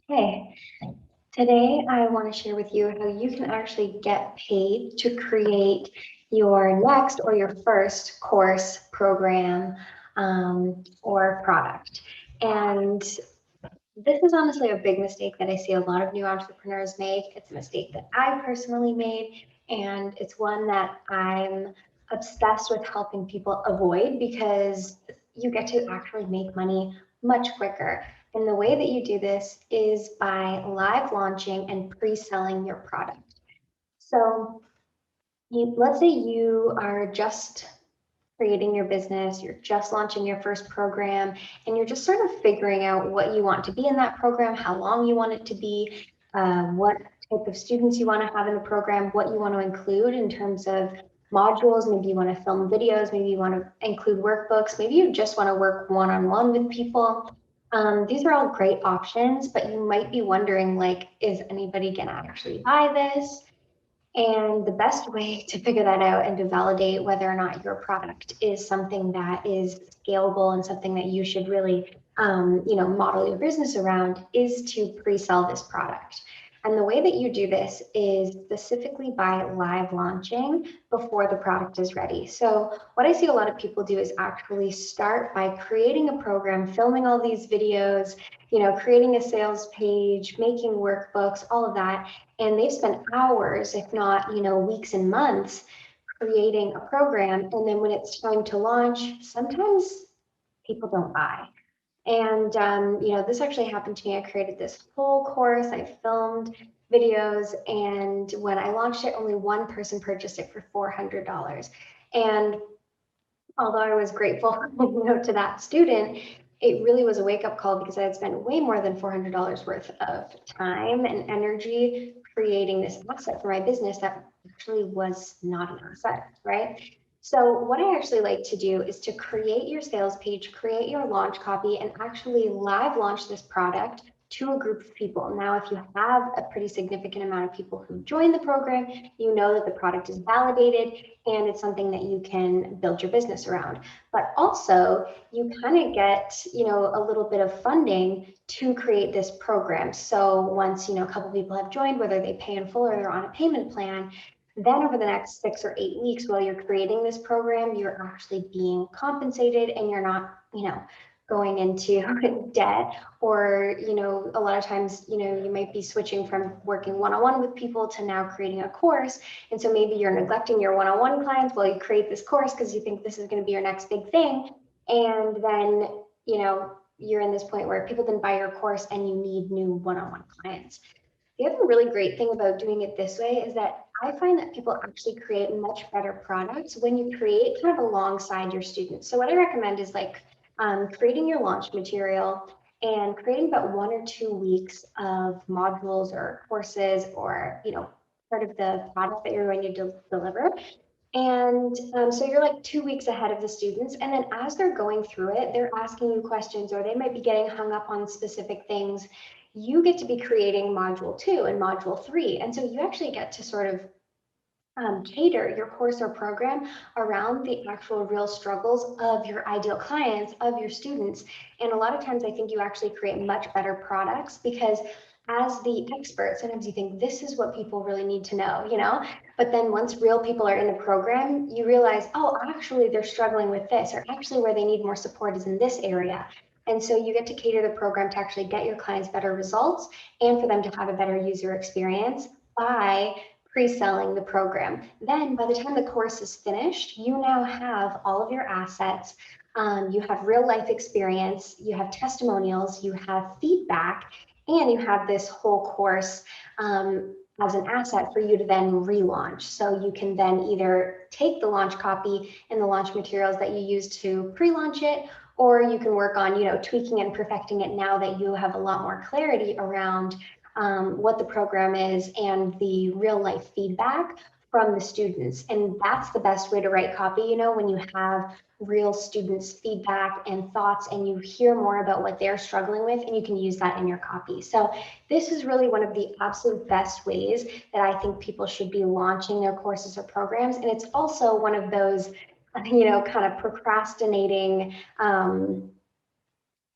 Hey, today I want to share with you how you can actually get paid to create your next or your first course, program, or product. And this is honestly a big mistake that I see a lot of new entrepreneurs make. It's a mistake that I personally made, and it's one that I'm obsessed with helping people avoid because you get to actually make money much quicker. And the way that you do this is by live launching and pre-selling your product. So let's say you are just creating your business, you're just launching your first program, and you're just sort of figuring out what you want to be in that program, how long you want it to be, what type of students you want to have in the program, what you want to include in terms of modules. Maybe you want to film videos, maybe you want to include workbooks, maybe you just want to work one-on-one with people. These are all great options, but you might be wondering, like, is anybody going to actually buy this? And the best way to figure that out and to validate whether or not your product is something that is scalable and something that you should really, model your business around is to pre-sell this product. And the way that you do this is specifically by live launching before the product is ready. So what I see a lot of people do is actually start by creating a program, filming all these videos, creating a sales page, making workbooks, all of that, and they've spent hours, if not, weeks and months creating a program. And then when it's time to launch, sometimes people don't buy. And, this actually happened to me. I created this whole course, I filmed videos, and when I launched it, only one person purchased it for $400. And although I was grateful, to that student, it really was a wake up call because I had spent way more than $400 worth of time and energy creating this asset for my business that actually was not an asset, right? So what I actually like to do is to create your sales page, create your launch copy, and actually live launch this product to a group of people. Now, if you have a pretty significant amount of people who join the program, you know that the product is validated and it's something that you can build your business around. But also, you kind of get, a little bit of funding to create this program. So once, a couple people have joined, whether they pay in full or they're on a payment plan, then over the next 6 or 8 weeks while you're creating this program, you're actually being compensated and you're not, going into debt, or a lot of times you might be switching from working one-on-one with people to now creating a course, and so maybe you're neglecting your one-on-one clients while you create this course because you think this is going to be your next big thing, and then you're in this point where people didn't buy your course and you need new one-on-one clients. The other really great thing about doing it this way is that I find that people actually create much better products when you create kind of alongside your students. So what I recommend is like creating your launch material and creating about 1 or 2 weeks of modules or courses, or part of the product that you're going to deliver. And so you're like 2 weeks ahead of the students. And then as they're going through it, they're asking you questions, or they might be getting hung up on specific things. You get to be creating module 2 and module 3. And so you actually get to sort of cater your course or program around the actual real struggles of your ideal clients, of your students. And a lot of times I think you actually create much better products because as the expert, sometimes you think this is what people really need to know, but then once real people are in the program, you realize, oh, actually they're struggling with this, or actually where they need more support is in this area. And so you get to cater the program to actually get your clients better results and for them to have a better user experience by pre-selling the program. Then by the time the course is finished, you now have all of your assets. You have real life experience, you have testimonials, you have feedback, and you have this whole course as an asset for you to then relaunch. So you can then either take the launch copy and the launch materials that you use to pre-launch it, or you can work on, tweaking and perfecting it now that you have a lot more clarity around what the program is and the real life feedback from the students. And that's the best way to write copy, when you have real students' feedback and thoughts and you hear more about what they're struggling with, and you can use that in your copy. So this is really one of the absolute best ways that I think people should be launching their courses or programs. And it's also one of those, kind of procrastinating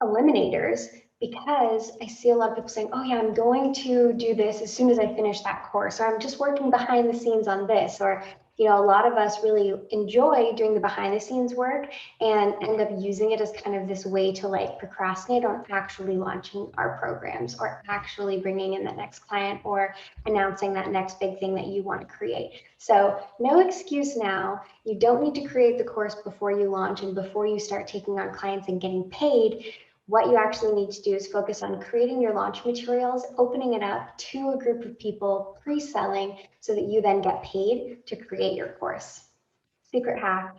eliminators, because I see a lot of people saying, oh yeah, I'm going to do this as soon as I finish that course, or I'm just working behind the scenes on this, or a lot of us really enjoy doing the behind the scenes work and end up using it as kind of this way to like procrastinate on actually launching our programs or actually bringing in that next client or announcing that next big thing that you want to create. So no excuse now. You don't need to create the course before you launch and before you start taking on clients and getting paid. What you actually need to do is focus on creating your launch materials, opening it up to a group of people, pre-selling, so that you then get paid to create your course. Secret hack,